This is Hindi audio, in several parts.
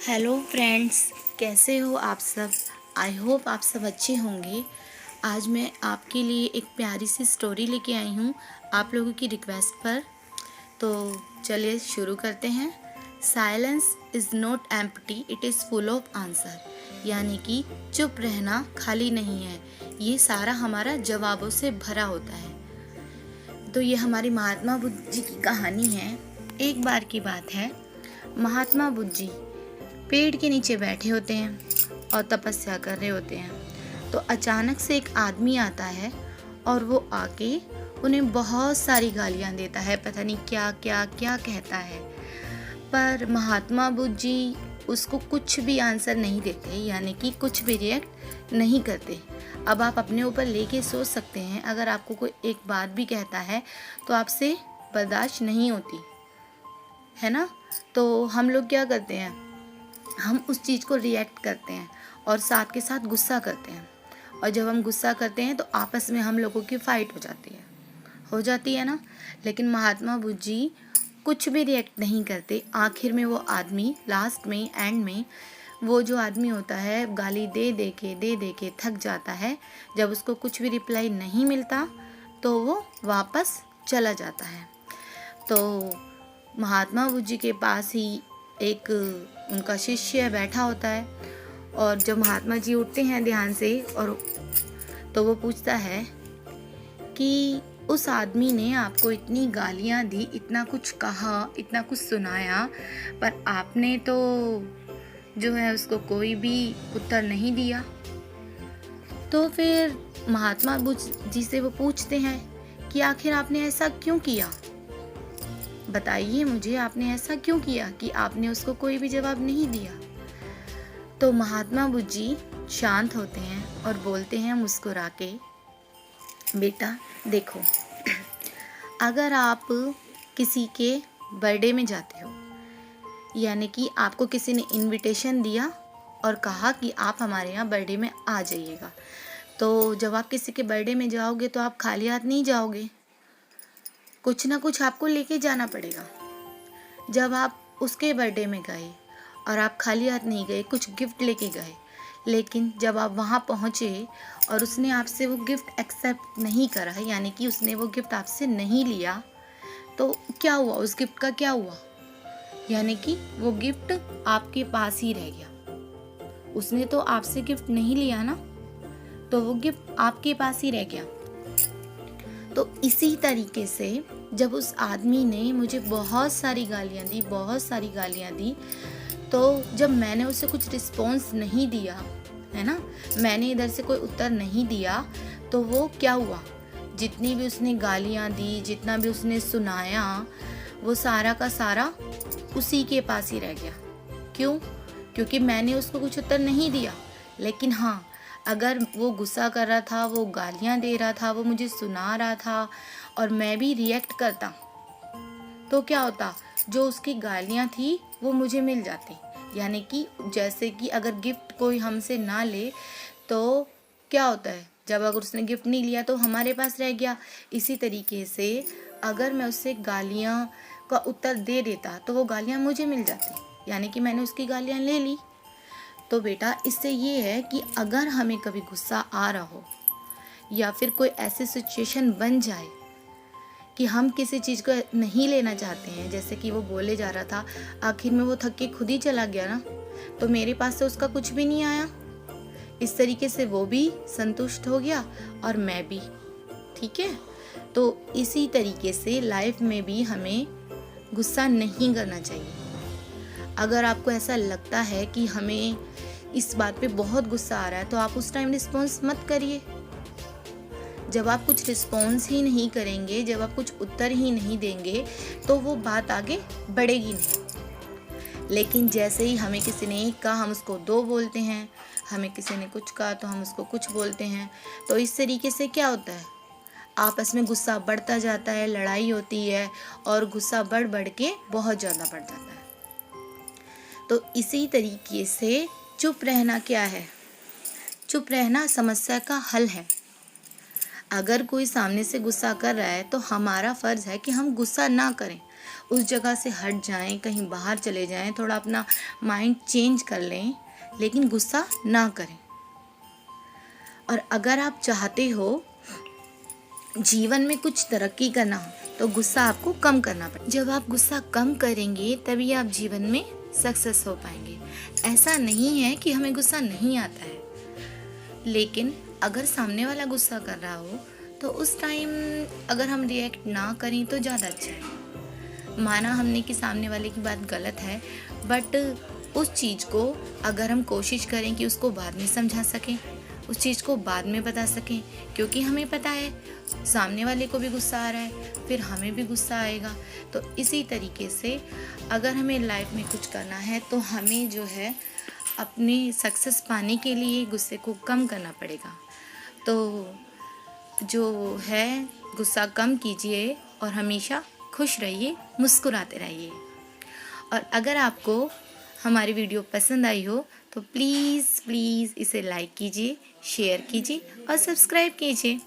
हेलो फ्रेंड्स, कैसे हो आप सब। आई होप आप सब अच्छे होंगे। आज मैं आपके लिए एक प्यारी सी स्टोरी लेके आई हूँ आप लोगों की रिक्वेस्ट पर। तो चलिए शुरू करते हैं। Silence is not empty, it is full of answer. यानी कि चुप रहना खाली नहीं है, ये सारा हमारा जवाबों से भरा होता है। तो ये हमारी महात्मा बुद्ध जी की कहानी है। एक बार की बात है, महात्मा बुद्ध जी पेड़ के नीचे बैठे होते हैं और तपस्या कर रहे होते हैं। तो अचानक से एक आदमी आता है और वो आके उन्हें बहुत सारी गालियां देता है, पता नहीं क्या क्या क्या कहता है। पर महात्मा बुद्ध जी उसको कुछ भी आंसर नहीं देते, यानी कि कुछ भी रिएक्ट नहीं करते। अब आप अपने ऊपर लेके सोच सकते हैं, अगर आपको कोई एक बात भी कहता है तो आपसे बर्दाश्त नहीं होती है ना। तो हम लोग क्या करते हैं, हम उस चीज़ को रिएक्ट करते हैं और साथ के साथ गुस्सा करते हैं। और जब हम गुस्सा करते हैं तो आपस में हम लोगों की फ़ाइट हो जाती है ना। लेकिन महात्मा बुद्ध जी कुछ भी रिएक्ट नहीं करते। आखिर में वो आदमी लास्ट में एंड में वो जो आदमी होता है गाली दे दे के थक जाता है। जब उसको कुछ भी रिप्लाई नहीं मिलता तो वो वापस चला जाता है। तो महात्मा बुद्ध जी के पास ही एक उनका शिष्य बैठा होता है और जब महात्मा जी उठते हैं ध्यान से और तो वो पूछता है कि उस आदमी ने आपको इतनी गालियां दी, इतना कुछ कहा, इतना कुछ सुनाया, पर आपने तो जो है उसको कोई भी उत्तर नहीं दिया। तो फिर महात्मा बुद्ध जी से वो पूछते हैं कि आखिर आपने ऐसा क्यों किया, बताइए मुझे, आपने ऐसा क्यों किया कि आपने उसको कोई भी जवाब नहीं दिया। तो महात्मा बुद्ध जी शांत होते हैं और बोलते हैं मुस्कुरा के, बेटा देखो, अगर आप किसी के बर्थडे में जाते हो, यानी कि आपको किसी ने इनविटेशन दिया और कहा कि आप हमारे यहाँ बर्थडे में आ जाइएगा, तो जब आप किसी के बर्थडे में जाओगे तो आप खाली हाथ नहीं जाओगे, कुछ ना कुछ आपको लेके जाना पड़ेगा। जब आप उसके बर्थडे में गए और आप खाली हाथ नहीं गए, कुछ गिफ्ट लेके गए, लेकिन जब आप वहाँ पहुँचे और उसने आपसे वो गिफ्ट एक्सेप्ट नहीं करा, यानी कि उसने वो गिफ्ट आपसे नहीं लिया, तो क्या हुआ, उस गिफ्ट का क्या हुआ, यानी कि वो गिफ्ट आपके पास ही रह गया। उसने तो आपसे गिफ्ट नहीं लिया ना, तो वो गिफ्ट आपके पास ही रह गया। तो इसी तरीके से जब उस आदमी ने मुझे बहुत सारी गालियाँ दी, तो जब मैंने उसे कुछ रिस्पॉन्स नहीं दिया, है ना, मैंने इधर से कोई उत्तर नहीं दिया, तो वो क्या हुआ, जितनी भी उसने गालियाँ दी, जितना भी उसने सुनाया, वो सारा का सारा उसी के पास ही रह गया। क्यों? क्योंकि मैंने उसको कुछ उत्तर नहीं दिया। लेकिन हाँ, अगर वो गुस्सा कर रहा था, वो गालियाँ दे रहा था, वो मुझे सुना रहा था और मैं भी रिएक्ट करता, तो क्या होता, जो उसकी गालियाँ थी वो मुझे मिल जाती। यानी कि जैसे कि अगर गिफ्ट कोई हमसे ना ले तो क्या होता है, जब अगर उसने गिफ्ट नहीं लिया तो हमारे पास रह गया। इसी तरीके से अगर मैं उससे गालियाँ का उत्तर दे देता तो वो गालियाँ मुझे मिल जाती, यानी कि मैंने उसकी गालियाँ ले ली। तो बेटा इससे ये है कि अगर हमें कभी गुस्सा आ रहा हो या फिर कोई ऐसी सिचुएशन बन जाए कि हम किसी चीज़ को नहीं लेना चाहते हैं, जैसे कि वो बोले जा रहा था, आखिर में वो थक के खुद ही चला गया ना, तो मेरे पास से उसका कुछ भी नहीं आया। इस तरीके से वो भी संतुष्ट हो गया और मैं भी, ठीक है। तो इसी तरीके से लाइफ में भी हमें गुस्सा नहीं करना चाहिए। अगर आपको ऐसा लगता है कि हमें इस बात पे बहुत गुस्सा आ रहा है तो आप उस टाइम रिस्पॉन्स मत करिए। जब आप कुछ रिस्पॉन्स ही नहीं करेंगे, जब आप कुछ उत्तर ही नहीं देंगे, तो वो बात आगे बढ़ेगी नहीं। लेकिन जैसे ही हमें किसी ने एक कहा हम उसको दो बोलते हैं, हमें किसी ने कुछ कहा तो हम उसको कुछ बोलते हैं। तो इस तरीके से क्या होता है, आपस में गुस्सा बढ़ता जाता है, लड़ाई होती है और गुस्सा बढ़ के बहुत ज़्यादा बढ़ जाता है। तो इसी तरीके से चुप रहना क्या है, चुप रहना समस्या का हल है। अगर कोई सामने से गुस्सा कर रहा है तो हमारा फ़र्ज़ है कि हम गुस्सा ना करें, उस जगह से हट जाएं, कहीं बाहर चले जाएं, थोड़ा अपना माइंड चेंज कर लें, लेकिन गुस्सा ना करें। और अगर आप चाहते हो जीवन में कुछ तरक्की करना तो गुस्सा आपको कम करना पड़ेगा। जब आप गुस्सा कम करेंगे तभी आप जीवन में सक्सेस हो पाएंगे। ऐसा नहीं है कि हमें गुस्सा नहीं आता है, लेकिन अगर सामने वाला गुस्सा कर रहा हो तो उस टाइम अगर हम रिएक्ट ना करें तो ज़्यादा अच्छा है। माना हमने कि सामने वाले की बात गलत है, बट उस चीज़ को अगर हम कोशिश करें कि उसको बाद में समझा सकें, उस चीज़ को बाद में बता सकें, क्योंकि हमें पता है सामने वाले को भी गुस्सा आ रहा है, फिर हमें भी गुस्सा आएगा। तो इसी तरीके से अगर हमें लाइफ में कुछ करना है तो हमें जो है अपनी सक्सेस पाने के लिए गुस्से को कम करना पड़ेगा। तो जो है गुस्सा कम कीजिए और हमेशा खुश रहिए, मुस्कुराते रहिए। और अगर आपको हमारी वीडियो पसंद आई हो तो प्लीज़ इसे लाइक कीजिए, शेयर कीजिए और सब्सक्राइब कीजिए।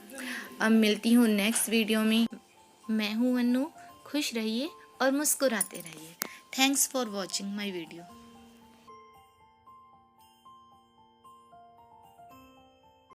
अब मिलती हूँ नेक्स्ट वीडियो में। मैं हूँ अन्नू। खुश रहिए और मुस्कुराते रहिए। Thanks for watching my video.